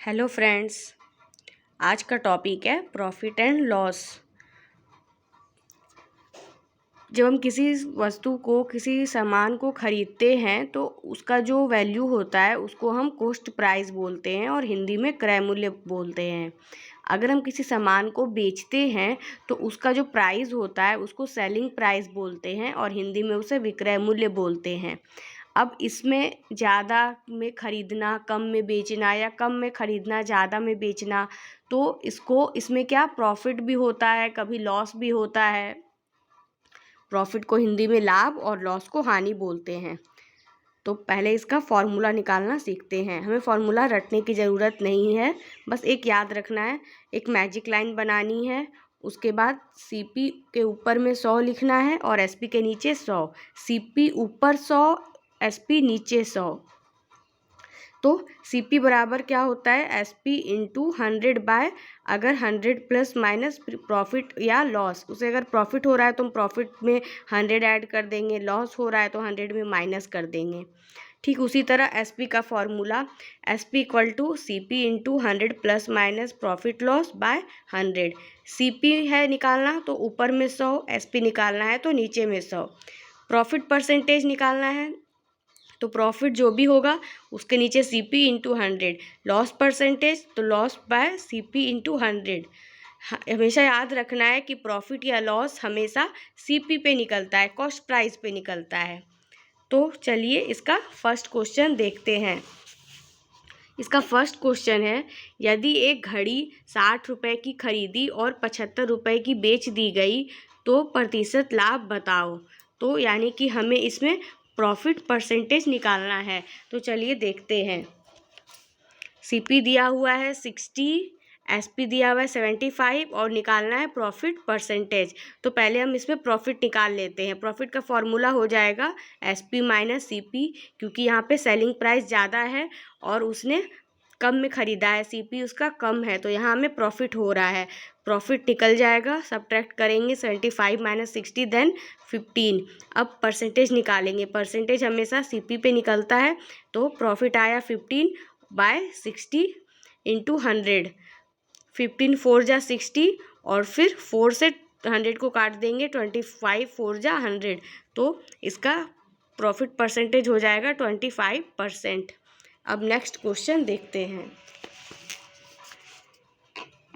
Hello friends, आज का topic है प्रॉफिट एंड लॉस। जब हम किसी वस्तु को, किसी सामान को खरीदते हैं तो उसका जो वैल्यू होता है उसको हम कॉस्ट प्राइस बोलते हैं और हिंदी में क्रय मूल्य बोलते हैं। अगर हम किसी सामान को बेचते हैं तो उसका जो प्राइस होता है उसको सेलिंग प्राइस बोलते हैं और हिंदी में उसे विक्रय मूल्य बोलते हैं। अब इसमें ज़्यादा में ख़रीदना, कम में बेचना, या कम में ख़रीदना ज़्यादा में बेचना, तो इसमें क्या प्रॉफिट भी होता है, कभी लॉस भी होता है। प्रॉफिट को हिंदी में लाभ और लॉस को हानि बोलते हैं। तो पहले इसका फॉर्मूला निकालना सीखते हैं। हमें फॉर्मूला रटने की ज़रूरत नहीं है, बस एक याद रखना है। एक मैजिक लाइन बनानी है, उसके बाद CP के ऊपर में 100 लिखना है और SP के नीचे 100। CP ऊपर 100, SP नीचे 100। तो CP बराबर क्या होता है, SP इंटू 100 बाय, अगर 100 प्लस माइनस प्रॉफिट या लॉस, उसे अगर प्रॉफिट हो रहा है तो हम प्रॉफिट में 100 ऐड कर देंगे, लॉस हो रहा है तो 100 में माइनस कर देंगे। ठीक उसी तरह SP का formula, SP equal to CP into 100 plus minus profit loss by 100। CP है निकालना तो ऊपर में 100, SP निकालना है तो नीचे में 100। प्रॉफिट परसेंटेज निकालना है तो प्रॉफिट जो भी होगा उसके नीचे CP इंटू 100। लॉस परसेंटेज तो लॉस बाय CP इंटू 100। हमेशा याद रखना है कि प्रॉफिट या लॉस हमेशा CP पे निकलता है, कॉस्ट प्राइस पे निकलता है। तो चलिए इसका फर्स्ट क्वेश्चन देखते हैं। इसका फर्स्ट क्वेश्चन है, यदि एक घड़ी 60 रुपये की खरीदी और 75 रुपये की बेच दी गई तो प्रतिशत लाभ बताओ। तो यानी कि हमें इसमें प्रॉफिट परसेंटेज निकालना है। तो चलिए देखते हैं। CP दिया हुआ है 60, SP दिया हुआ है 75 और निकालना है प्रॉफिट परसेंटेज। तो पहले हम इसमें प्रॉफिट निकाल लेते हैं। प्रॉफिट का फॉर्मूला हो जाएगा SP माइनस CP, क्योंकि यहाँ पे सेलिंग प्राइस ज़्यादा है और उसने कम में ख़रीदा है, CP उसका कम है, तो यहाँ हमें प्रॉफिट हो रहा है। प्रॉफिट निकल जाएगा, सब्ट्रैक्ट करेंगे 75 माइनस 60 देन 15। अब परसेंटेज निकालेंगे। परसेंटेज हमेशा CP पे निकलता है, तो प्रॉफिट आया 15 बाय 60 इंटू 100। 15 4 जा 60 और फिर 4 से 100 को काट देंगे, 25 4 जा 100। तो इसका प्रॉफिट परसेंटेज हो जाएगा 25%। अब नेक्स्ट क्वेश्चन देखते हैं।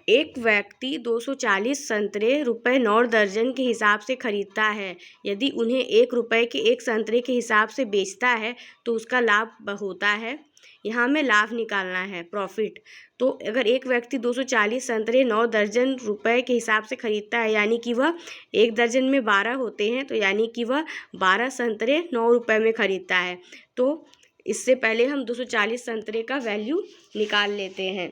एक व्यक्ति 240 संतरे ₹9 दर्जन के हिसाब से खरीदता है। यदि उन्हें ₹1 के एक संतरे के हिसाब से बेचता है तो उसका लाभ होता है। यहाँ हमें लाभ निकालना है, प्रॉफिट। तो अगर एक व्यक्ति 240 संतरे 9 दर्जन रुपए के हिसाब से खरीदता है, यानी कि वह एक दर्जन में 12 होते हैं, तो यानी कि वह 12 संतरे 9 रुपए में खरीदता है। तो इससे पहले हम 240 संतरे का वैल्यू निकाल लेते हैं।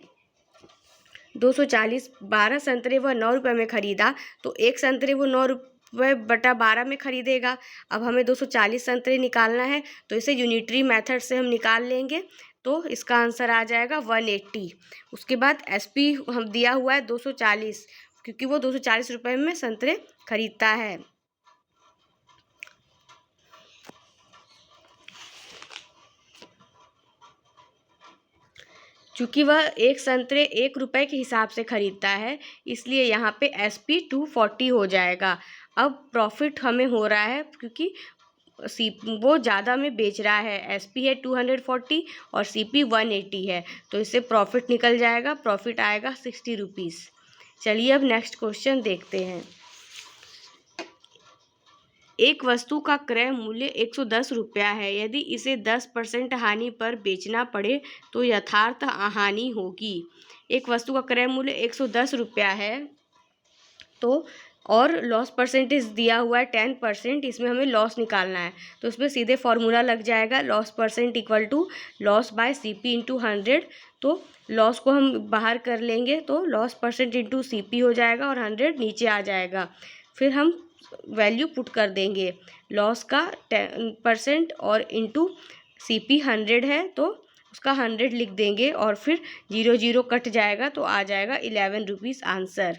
240, 12 संतरे वह 9 रुपये में ख़रीदा, तो एक संतरे वो 9 रुपये बटा 12 में ख़रीदेगा। अब हमें 240 संतरे निकालना है, तो इसे यूनिटरी मेथड से हम निकाल लेंगे। तो इसका आंसर आ जाएगा 180। उसके बाद SP हम दिया हुआ है 240, क्योंकि वो 240 रुपये में संतरे खरीदता है। चूँकि वह एक संतरे 1 रुपये के हिसाब से ख़रीदता है, इसलिए यहाँ पे SP 240 हो जाएगा। अब प्रॉफिट हमें हो रहा है क्योंकि वो ज़्यादा में बेच रहा है। SP है 240 और CP 180 है, तो इससे प्रॉफिट निकल जाएगा। प्रॉफिट आएगा 60 रुपीज़। चलिए अब नेक्स्ट क्वेश्चन देखते हैं। एक वस्तु का क्रय मूल्य 110 रुपया है। यदि इसे 10% हानि पर बेचना पड़े तो यथार्थ हानि होगी। एक वस्तु का क्रय मूल्य 110 रुपया है, तो और लॉस परसेंटेज दिया हुआ है 10%, इसमें हमें लॉस निकालना है। तो इसमें सीधे फॉर्मूला लग जाएगा, loss percent equal to loss by CP into 100। तो लॉस को हम बाहर कर लेंगे, तो लॉस परसेंट इंटू CP हो जाएगा और 100 नीचे आ जाएगा। फिर हम वैल्यू पुट कर देंगे, लॉस का 10% और इंटू CP 100 है, तो उसका 100 लिख देंगे और फिर 0 0 कट जाएगा, तो आ जाएगा 11 रुपीज़ आंसर।